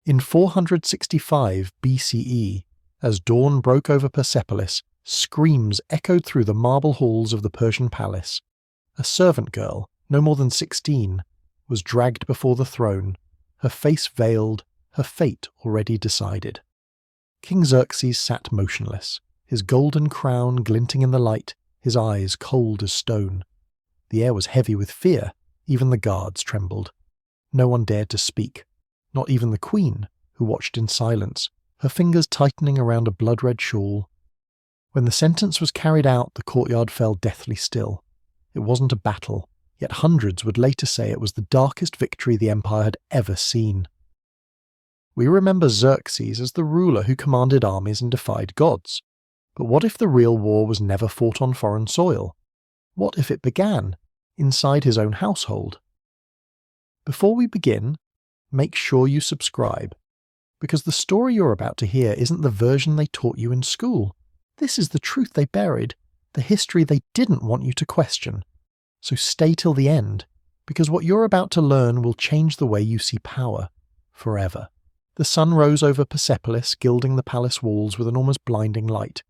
In 465 BCE, as dawn broke over Persepolis, screams echoed through the marble halls of the Persian palace. A servant girl, no more than 16, was dragged before the throne, her face veiled, her fate already decided. King Xerxes sat motionless, his golden crown glinting in the light, his eyes cold as stone. The air was heavy with fear, even the guards trembled. No one dared to speak, not even the queen, who watched in silence, her fingers tightening around a blood-red shawl. When the sentence was carried out, the courtyard fell deathly still. It wasn't a battle, yet hundreds would later say it was the darkest victory the empire had ever seen. We remember Xerxes as the ruler who commanded armies and defied gods. But what if the real war was never fought on foreign soil? What if it began inside his own household? Before we begin, make sure you subscribe, because the story you're about to hear isn't the version they taught you in school. This is the truth they buried, the history they didn't want you to question. So stay till the end, because what you're about to learn will change the way you see power, forever. The sun rose over Persepolis, gilding the palace walls with an almost blinding light.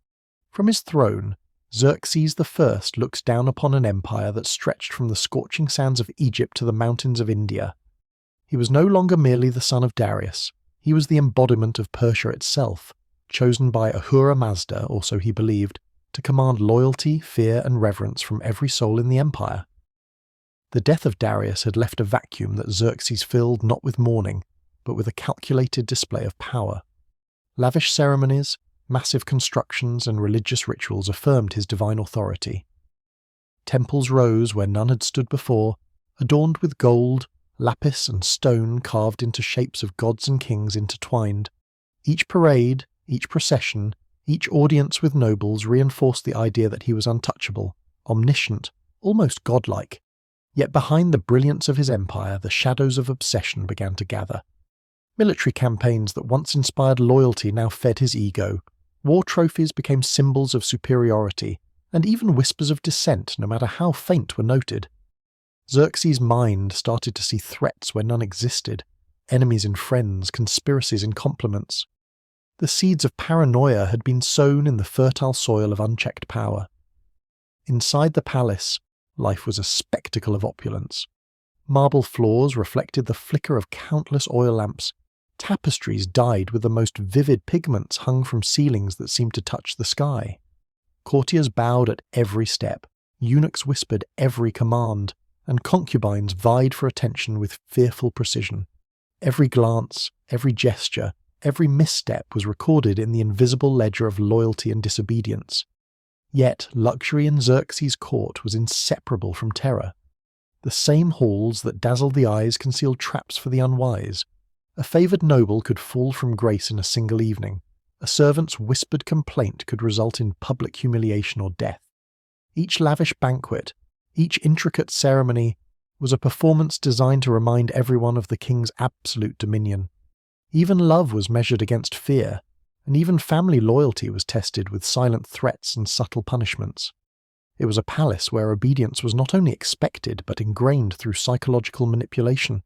From his throne, Xerxes I looks down upon an empire that stretched from the scorching sands of Egypt to the mountains of India. He was no longer merely the son of Darius. He was the embodiment of Persia itself, chosen by Ahura Mazda, or so he believed, to command loyalty, fear, and reverence from every soul in the empire. The death of Darius had left a vacuum that Xerxes filled not with mourning, but with a calculated display of power. Lavish ceremonies, massive constructions, and religious rituals affirmed his divine authority. Temples rose where none had stood before, adorned with gold, lapis, and stone carved into shapes of gods and kings intertwined. Each parade, each procession, each audience with nobles reinforced the idea that he was untouchable, omniscient, almost godlike. Yet behind the brilliance of his empire, the shadows of obsession began to gather. Military campaigns that once inspired loyalty now fed his ego. War trophies became symbols of superiority, and even whispers of dissent, no matter how faint, were noted. Xerxes' mind started to see threats where none existed, enemies in friends, conspiracies in compliments. The seeds of paranoia had been sown in the fertile soil of unchecked power. Inside the palace, life was a spectacle of opulence. Marble floors reflected the flicker of countless oil lamps. Tapestries dyed with the most vivid pigments hung from ceilings that seemed to touch the sky. Courtiers bowed at every step, eunuchs whispered every command, and concubines vied for attention with fearful precision. Every glance, every gesture, every misstep was recorded in the invisible ledger of loyalty and disobedience. Yet luxury in Xerxes' court was inseparable from terror. The same halls that dazzled the eyes concealed traps for the unwise. A favoured noble could fall from grace in a single evening. A servant's whispered complaint could result in public humiliation or death. Each lavish banquet, each intricate ceremony, was a performance designed to remind everyone of the king's absolute dominion. Even love was measured against fear, and even family loyalty was tested with silent threats and subtle punishments. It was a palace where obedience was not only expected but ingrained through psychological manipulation.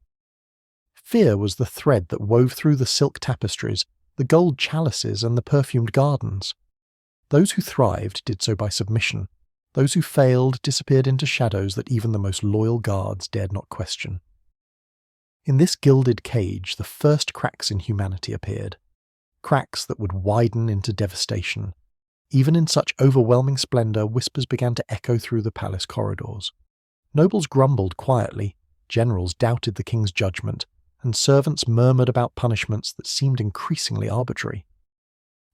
Fear was the thread that wove through the silk tapestries, the gold chalices, and the perfumed gardens. Those who thrived did so by submission. Those who failed disappeared into shadows that even the most loyal guards dared not question. In this gilded cage, the first cracks in humanity appeared. Cracks that would widen into devastation. Even in such overwhelming splendour, whispers began to echo through the palace corridors. Nobles grumbled quietly, generals doubted the king's judgment, and servants murmured about punishments that seemed increasingly arbitrary.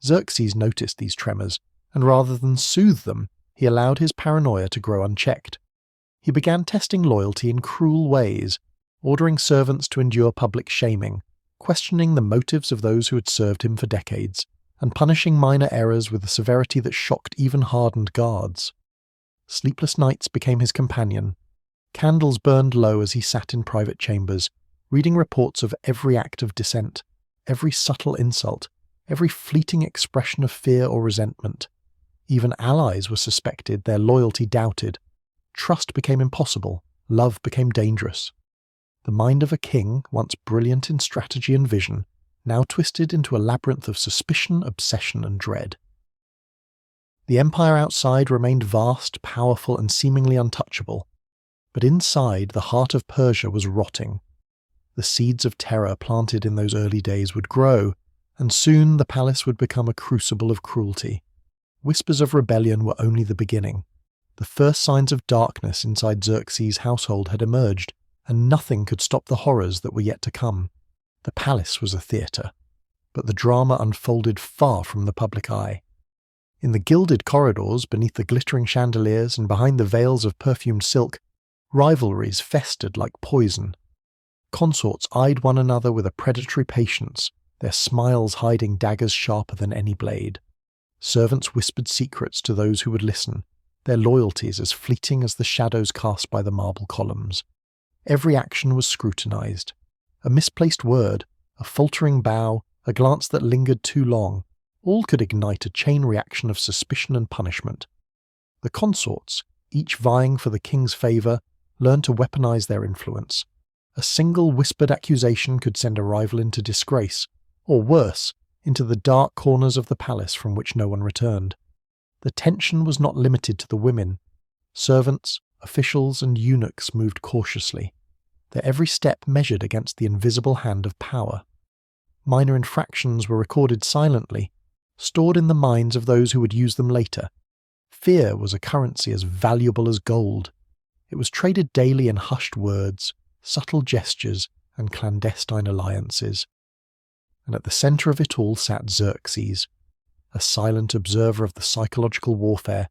Xerxes noticed these tremors, and rather than soothe them, he allowed his paranoia to grow unchecked. He began testing loyalty in cruel ways, ordering servants to endure public shaming, questioning the motives of those who had served him for decades, and punishing minor errors with a severity that shocked even hardened guards. Sleepless nights became his companion. Candles burned low as he sat in private chambers, reading reports of every act of dissent, every subtle insult, every fleeting expression of fear or resentment. Even allies were suspected, their loyalty doubted. Trust became impossible, love became dangerous. The mind of a king, once brilliant in strategy and vision, now twisted into a labyrinth of suspicion, obsession, and dread. The empire outside remained vast, powerful, and seemingly untouchable, but inside the heart of Persia was rotting. The seeds of terror planted in those early days would grow, and soon the palace would become a crucible of cruelty. Whispers of rebellion were only the beginning. The first signs of darkness inside Xerxes' household had emerged, and nothing could stop the horrors that were yet to come. The palace was a theatre, but the drama unfolded far from the public eye. In the gilded corridors, beneath the glittering chandeliers and behind the veils of perfumed silk, rivalries festered like poison. Consorts eyed one another with a predatory patience, their smiles hiding daggers sharper than any blade. Servants whispered secrets to those who would listen, their loyalties as fleeting as the shadows cast by the marble columns. Every action was scrutinized. A misplaced word, a faltering bow, a glance that lingered too long, all could ignite a chain reaction of suspicion and punishment. The consorts, each vying for the king's favour, learned to weaponize their influence. A single whispered accusation could send a rival into disgrace, or worse, into the dark corners of the palace from which no one returned. The tension was not limited to the women. Servants, officials, and eunuchs moved cautiously, their every step measured against the invisible hand of power. Minor infractions were recorded silently, stored in the minds of those who would use them later. Fear was a currency as valuable as gold. It was traded daily in hushed words, subtle gestures, and clandestine alliances. And at the centre of it all sat Xerxes, a silent observer of the psychological warfare,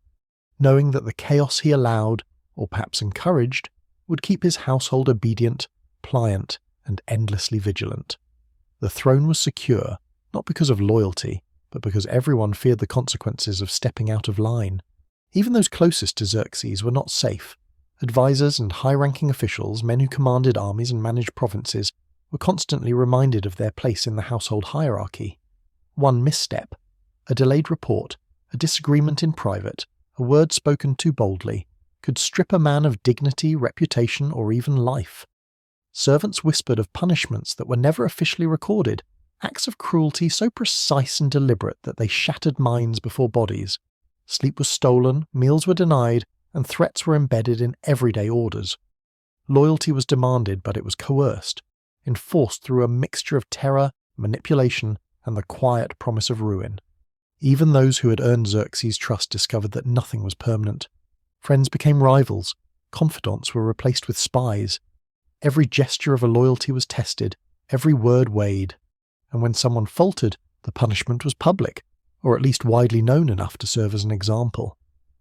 knowing that the chaos he allowed, or perhaps encouraged, would keep his household obedient, pliant, and endlessly vigilant. The throne was secure, not because of loyalty, but because everyone feared the consequences of stepping out of line. Even those closest to Xerxes were not safe. Advisors and high-ranking officials, men who commanded armies and managed provinces, were constantly reminded of their place in the household hierarchy. One misstep, a delayed report, a disagreement in private, a word spoken too boldly, could strip a man of dignity, reputation, or even life. Servants whispered of punishments that were never officially recorded, acts of cruelty so precise and deliberate that they shattered minds before bodies. Sleep was stolen, meals were denied, and threats were embedded in everyday orders. Loyalty was demanded, but it was coerced, enforced through a mixture of terror, manipulation, and the quiet promise of ruin. Even those who had earned Xerxes' trust discovered that nothing was permanent. Friends became rivals, confidants were replaced with spies. Every gesture of a loyalty was tested, every word weighed, and when someone faltered, the punishment was public, or at least widely known enough to serve as an example.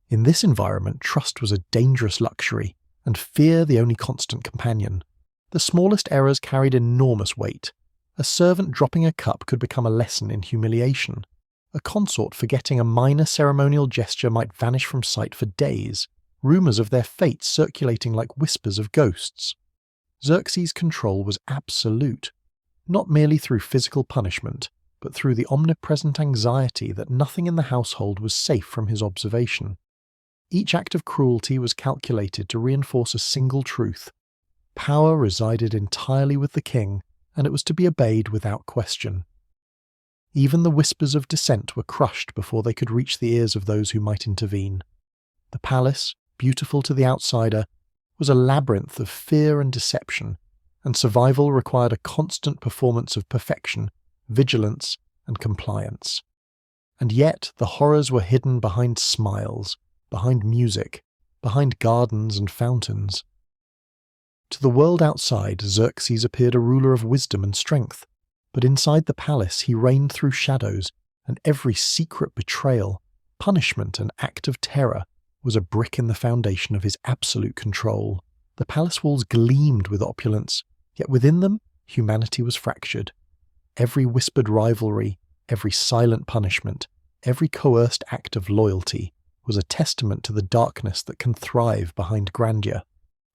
In this environment, trust was a dangerous luxury, and fear the only constant companion. The smallest errors carried enormous weight. A servant dropping a cup could become a lesson in humiliation. A consort forgetting a minor ceremonial gesture might vanish from sight for days, rumours of their fate circulating like whispers of ghosts. Xerxes' control was absolute, not merely through physical punishment, but through the omnipresent anxiety that nothing in the household was safe from his observation. Each act of cruelty was calculated to reinforce a single truth. Power resided entirely with the king, and it was to be obeyed without question. Even the whispers of dissent were crushed before they could reach the ears of those who might intervene. The palace, beautiful to the outsider, was a labyrinth of fear and deception, and survival required a constant performance of perfection, vigilance, and compliance. And yet the horrors were hidden behind smiles, behind music, behind gardens and fountains. To the world outside, Xerxes appeared a ruler of wisdom and strength, but inside the palace he reigned through shadows, and every secret betrayal, punishment, and act of terror was a brick in the foundation of his absolute control. The palace walls gleamed with opulence, yet within them humanity was fractured. Every whispered rivalry, every silent punishment, every coerced act of loyalty was a testament to the darkness that can thrive behind grandeur.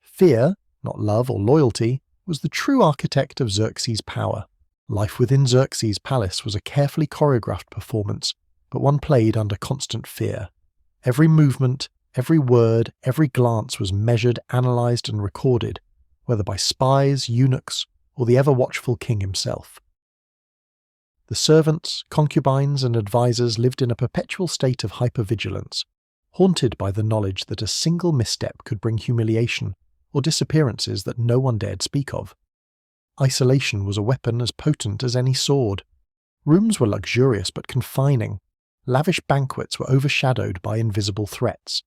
Fear, not love or loyalty, was the true architect of Xerxes' power. Life within Xerxes' palace was a carefully choreographed performance, but one played under constant fear. Every movement, every word, every glance was measured, analysed, and recorded, whether by spies, eunuchs, or the ever-watchful king himself. The servants, concubines, and advisors lived in a perpetual state of hypervigilance, haunted by the knowledge that a single misstep could bring humiliation or disappearances that no one dared speak of. Isolation was a weapon as potent as any sword. Rooms were luxurious but confining. Lavish banquets were overshadowed by invisible threats.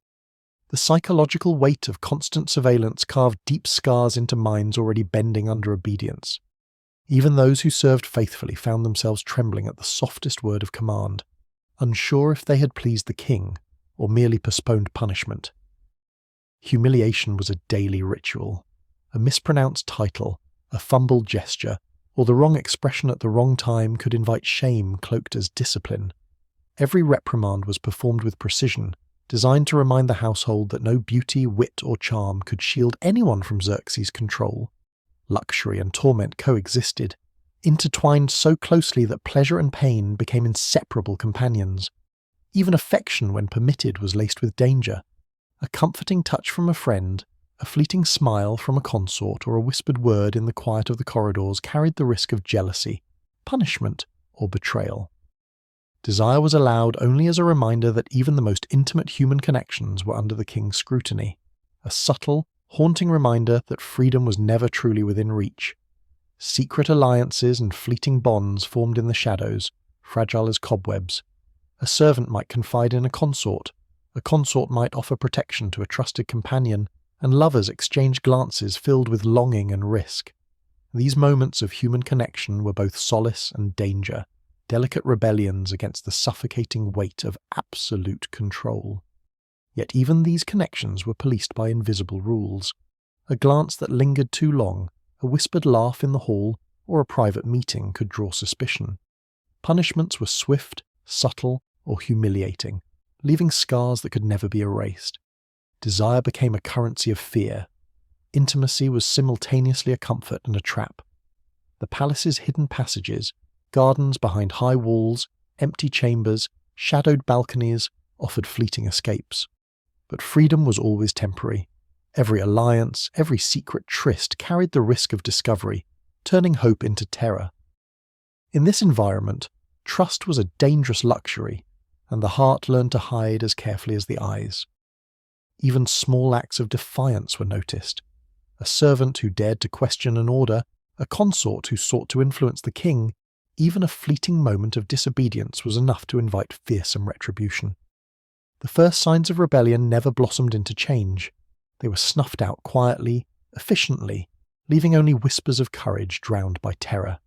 The psychological weight of constant surveillance carved deep scars into minds already bending under obedience. Even those who served faithfully found themselves trembling at the softest word of command, unsure if they had pleased the king or merely postponed punishment. Humiliation was a daily ritual. A mispronounced title, a fumbled gesture, or the wrong expression at the wrong time could invite shame cloaked as discipline. Every reprimand was performed with precision, designed to remind the household that no beauty, wit, or charm could shield anyone from Xerxes' control. Luxury and torment coexisted, intertwined so closely that pleasure and pain became inseparable companions. Even affection, when permitted, was laced with danger. A comforting touch from a friend, a fleeting smile from a consort, or a whispered word in the quiet of the corridors carried the risk of jealousy, punishment, or betrayal. Desire was allowed only as a reminder that even the most intimate human connections were under the king's scrutiny, a subtle, haunting reminder that freedom was never truly within reach. Secret alliances and fleeting bonds formed in the shadows, fragile as cobwebs. A servant might confide in a consort might offer protection to a trusted companion, and lovers exchanged glances filled with longing and risk. These moments of human connection were both solace and danger, delicate rebellions against the suffocating weight of absolute control. Yet even these connections were policed by invisible rules. A glance that lingered too long, a whispered laugh in the hall, or a private meeting could draw suspicion. Punishments were swift, subtle, or humiliating, leaving scars that could never be erased. Desire became a currency of fear. Intimacy was simultaneously a comfort and a trap. The palace's hidden passages, gardens behind high walls, empty chambers, shadowed balconies, offered fleeting escapes. But freedom was always temporary. Every alliance, every secret tryst carried the risk of discovery, turning hope into terror. In this environment, trust was a dangerous luxury, and the heart learned to hide as carefully as the eyes. Even small acts of defiance were noticed. A servant who dared to question an order, a consort who sought to influence the king, even a fleeting moment of disobedience was enough to invite fearsome retribution. The first signs of rebellion never blossomed into change. They were snuffed out quietly, efficiently, leaving only whispers of courage drowned by terror.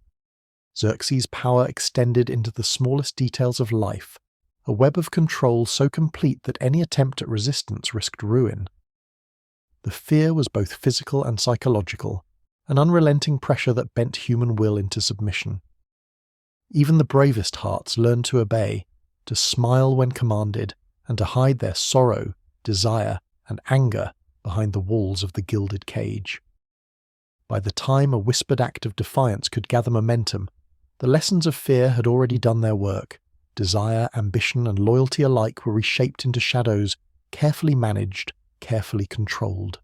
Xerxes' power extended into the smallest details of life, a web of control so complete that any attempt at resistance risked ruin. The fear was both physical and psychological, an unrelenting pressure that bent human will into submission. Even the bravest hearts learned to obey, to smile when commanded, and to hide their sorrow, desire, and anger behind the walls of the gilded cage. By the time a whispered act of defiance could gather momentum, the lessons of fear had already done their work. Desire, ambition, and loyalty alike were reshaped into shadows, carefully managed, carefully controlled.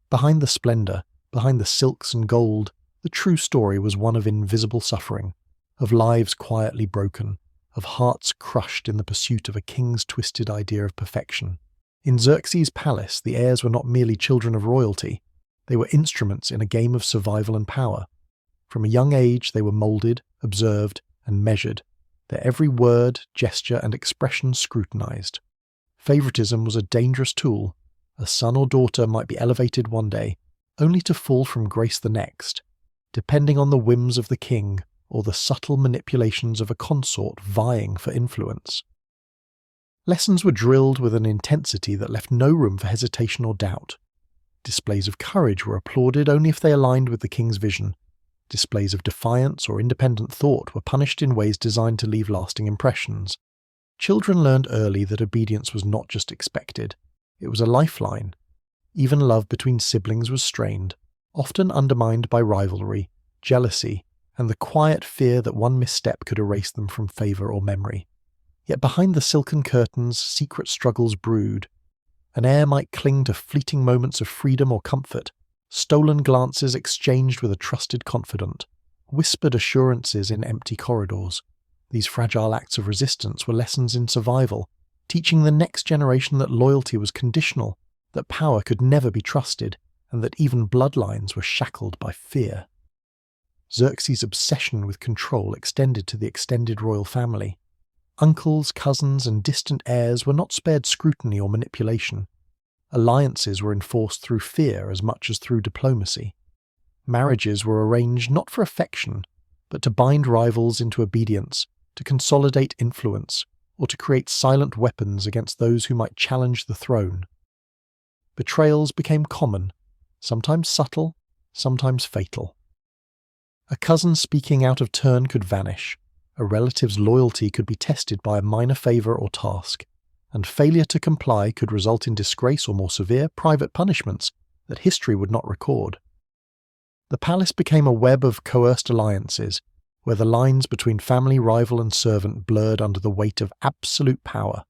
Behind the splendor, behind the silks and gold, the true story was one of invisible suffering, of lives quietly broken, of hearts crushed in the pursuit of a king's twisted idea of perfection. In Xerxes' palace, the heirs were not merely children of royalty, they were instruments in a game of survival and power. From a young age they were moulded, observed, and measured, their every word, gesture, and expression scrutinized. Favoritism was a dangerous tool. A son or daughter might be elevated one day, only to fall from grace the next, depending on the whims of the king or the subtle manipulations of a consort vying for influence. Lessons were drilled with an intensity that left no room for hesitation or doubt. Displays of courage were applauded only if they aligned with the king's vision. Displays of defiance or independent thought were punished in ways designed to leave lasting impressions. Children learned early that obedience was not just expected, it was a lifeline. Even love between siblings was strained, often undermined by rivalry, jealousy, and the quiet fear that one misstep could erase them from favour or memory. Yet behind the silken curtains, secret struggles brewed. An heir might cling to fleeting moments of freedom or comfort, stolen glances exchanged with a trusted confidant, whispered assurances in empty corridors. These fragile acts of resistance were lessons in survival, teaching the next generation that loyalty was conditional, that power could never be trusted, and that even bloodlines were shackled by fear. Xerxes' obsession with control extended to the extended royal family. Uncles, cousins, and distant heirs were not spared scrutiny or manipulation. Alliances were enforced through fear as much as through diplomacy. Marriages were arranged not for affection, but to bind rivals into obedience, to consolidate influence, or to create silent weapons against those who might challenge the throne. Betrayals became common, sometimes subtle, sometimes fatal. A cousin speaking out of turn could vanish, a relative's loyalty could be tested by a minor favour or task, and failure to comply could result in disgrace or more severe private punishments that history would not record. The palace became a web of coerced alliances, where the lines between family, rival and servant blurred under the weight of absolute power.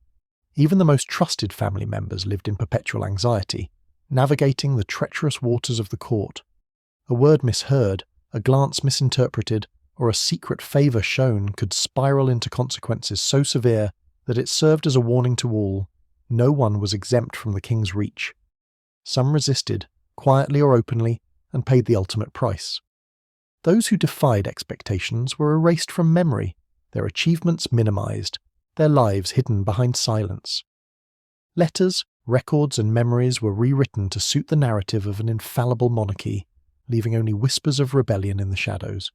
Even the most trusted family members lived in perpetual anxiety, navigating the treacherous waters of the court. A word misheard, a glance misinterpreted, or a secret favour shown could spiral into consequences so severe that it served as a warning to all. No one was exempt from the king's reach. Some resisted, quietly or openly, and paid the ultimate price. Those who defied expectations were erased from memory, their achievements minimized, their lives hidden behind silence. Letters, records, and memories were rewritten to suit the narrative of an infallible monarchy, leaving only whispers of rebellion in the shadows.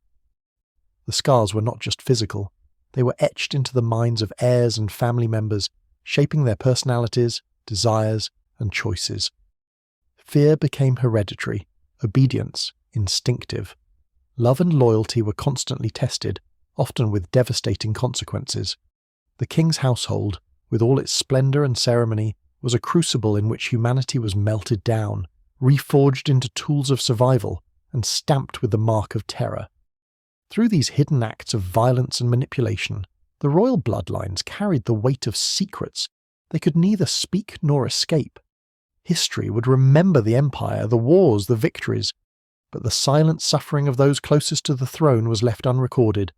The scars were not just physical, they were etched into the minds of heirs and family members, shaping their personalities, desires, and choices. Fear became hereditary, obedience instinctive. Love and loyalty were constantly tested, often with devastating consequences. The king's household, with all its splendour and ceremony, was a crucible in which humanity was melted down, reforged into tools of survival, and stamped with the mark of terror. Through these hidden acts of violence and manipulation, the royal bloodlines carried the weight of secrets they could neither speak nor escape. History would remember the empire, the wars, the victories, but the silent suffering of those closest to the throne was left unrecorded,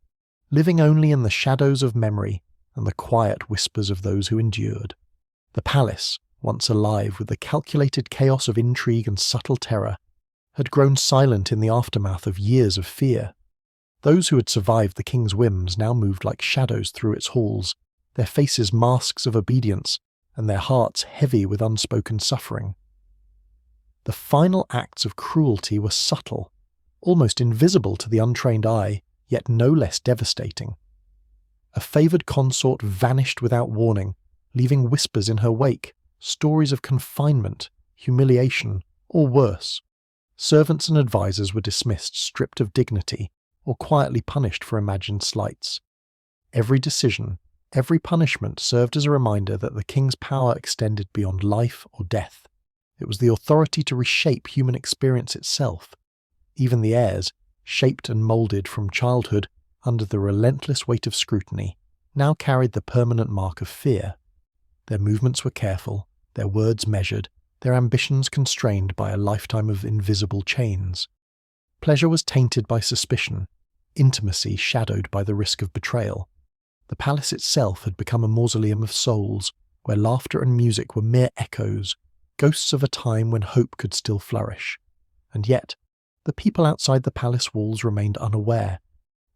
living only in the shadows of memory and the quiet whispers of those who endured. The palace, once alive with the calculated chaos of intrigue and subtle terror, had grown silent in the aftermath of years of fear. Those who had survived the king's whims now moved like shadows through its halls, their faces masks of obedience, and their hearts heavy with unspoken suffering. The final acts of cruelty were subtle, almost invisible to the untrained eye, yet no less devastating. A favoured consort vanished without warning, leaving whispers in her wake, stories of confinement, humiliation, or worse. Servants and advisers were dismissed, stripped of dignity, or quietly punished for imagined slights. Every decision, every punishment served as a reminder that the king's power extended beyond life or death. It was the authority to reshape human experience itself. Even the heirs, shaped and moulded from childhood under the relentless weight of scrutiny, now carried the permanent mark of fear. Their movements were careful, their words measured, their ambitions constrained by a lifetime of invisible chains. Pleasure was tainted by suspicion, intimacy shadowed by the risk of betrayal. The palace itself had become a mausoleum of souls, where laughter and music were mere echoes, ghosts of a time when hope could still flourish. And yet, the people outside the palace walls remained unaware.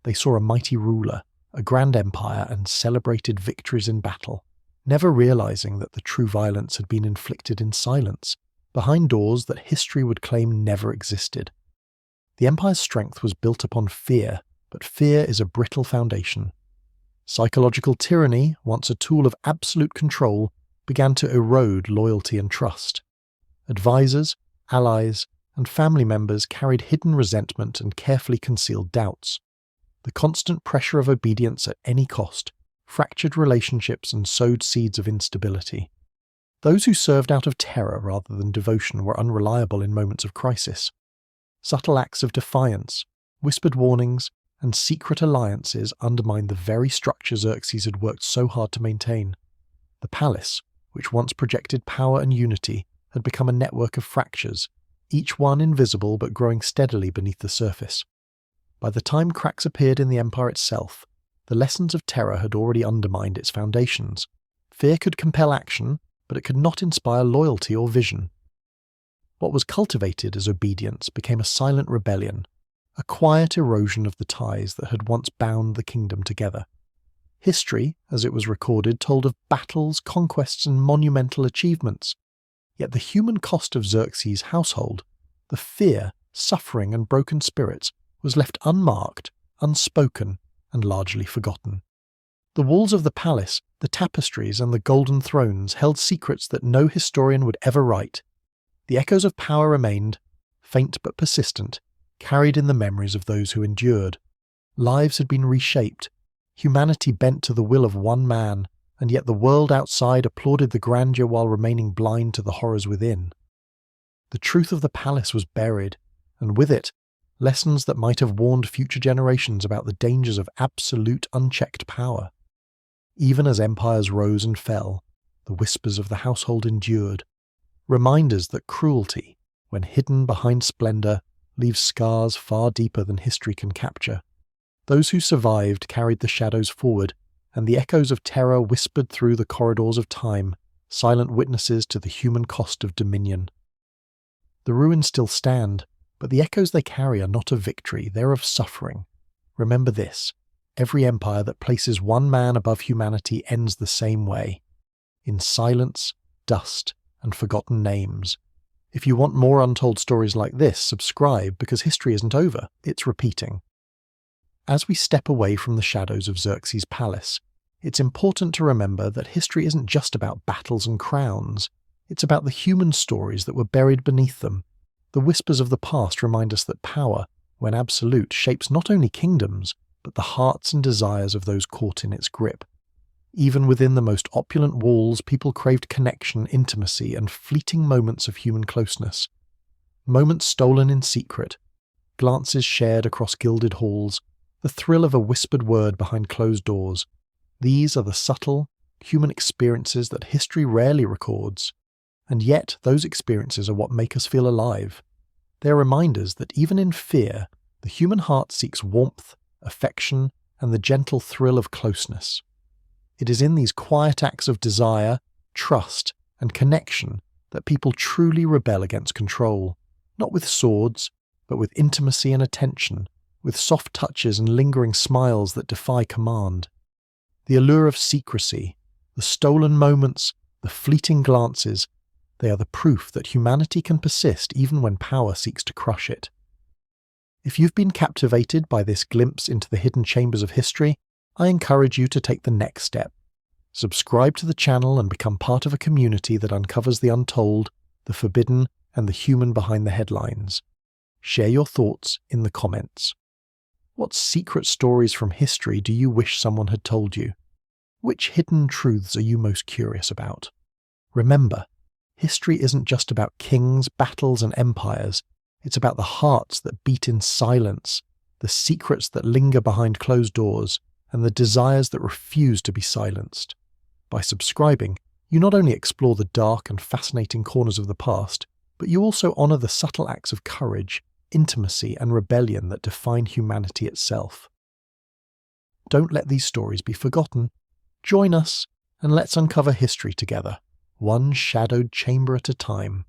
They saw a mighty ruler, a grand empire, and celebrated victories in battle, never realizing that the true violence had been inflicted in silence, behind doors that history would claim never existed. The empire's strength was built upon fear, but fear is a brittle foundation. Psychological tyranny, once a tool of absolute control, began to erode loyalty and trust. Advisors, allies, and family members carried hidden resentment and carefully concealed doubts. The constant pressure of obedience at any cost fractured relationships and sowed seeds of instability. Those who served out of terror rather than devotion were unreliable in moments of crisis. Subtle acts of defiance, whispered warnings, and secret alliances undermined the very structure Xerxes had worked so hard to maintain. The palace, which once projected power and unity, had become a network of fractures, each one invisible but growing steadily beneath the surface. By the time cracks appeared in the empire itself, the lessons of terror had already undermined its foundations. Fear could compel action, but it could not inspire loyalty or vision. What was cultivated as obedience became a silent rebellion, a quiet erosion of the ties that had once bound the kingdom together. History, as it was recorded, told of battles, conquests, and monumental achievements. Yet the human cost of Xerxes' household, the fear, suffering, and broken spirits, was left unmarked, unspoken, and largely forgotten. The walls of the palace, the tapestries, and the golden thrones held secrets that no historian would ever write. The echoes of power remained, faint but persistent, carried in the memories of those who endured. Lives had been reshaped, humanity bent to the will of one man, and yet the world outside applauded the grandeur while remaining blind to the horrors within. The truth of the palace was buried, and with it, lessons that might have warned future generations about the dangers of absolute unchecked power. Even as empires rose and fell, the whispers of the household endured, reminders that cruelty, when hidden behind splendor, leaves scars far deeper than history can capture. Those who survived carried the shadows forward, and the echoes of terror whispered through the corridors of time, silent witnesses to the human cost of dominion. The ruins still stand, but the echoes they carry are not of victory, they're of suffering. Remember this: every empire that places one man above humanity ends the same way, in silence, dust, and forgotten names. If you want more untold stories like this, subscribe, because history isn't over, it's repeating. As we step away from the shadows of Xerxes' palace, it's important to remember that history isn't just about battles and crowns. It's about the human stories that were buried beneath them. The whispers of the past remind us that power, when absolute, shapes not only kingdoms, but the hearts and desires of those caught in its grip. Even within the most opulent walls, people craved connection, intimacy, and fleeting moments of human closeness. Moments stolen in secret, glances shared across gilded halls, the thrill of a whispered word behind closed doors. These are the subtle, human experiences that history rarely records. And yet, those experiences are what make us feel alive. They're reminders that even in fear, the human heart seeks warmth, affection, and the gentle thrill of closeness. It is in these quiet acts of desire, trust, and connection that people truly rebel against control, not with swords, but with intimacy and attention, with soft touches and lingering smiles that defy command. The allure of secrecy, the stolen moments, the fleeting glances, they are the proof that humanity can persist even when power seeks to crush it. If you've been captivated by this glimpse into the hidden chambers of history, I encourage you to take the next step. Subscribe to the channel and become part of a community that uncovers the untold, the forbidden, and the human behind the headlines. Share your thoughts in the comments. What secret stories from history do you wish someone had told you? Which hidden truths are you most curious about? Remember, history isn't just about kings, battles, and empires. It's about the hearts that beat in silence, the secrets that linger behind closed doors, and the desires that refuse to be silenced. By subscribing, you not only explore the dark and fascinating corners of the past, but you also honor the subtle acts of courage, intimacy, and rebellion that define humanity itself. Don't let these stories be forgotten. Join us, and let's uncover history together, one shadowed chamber at a time.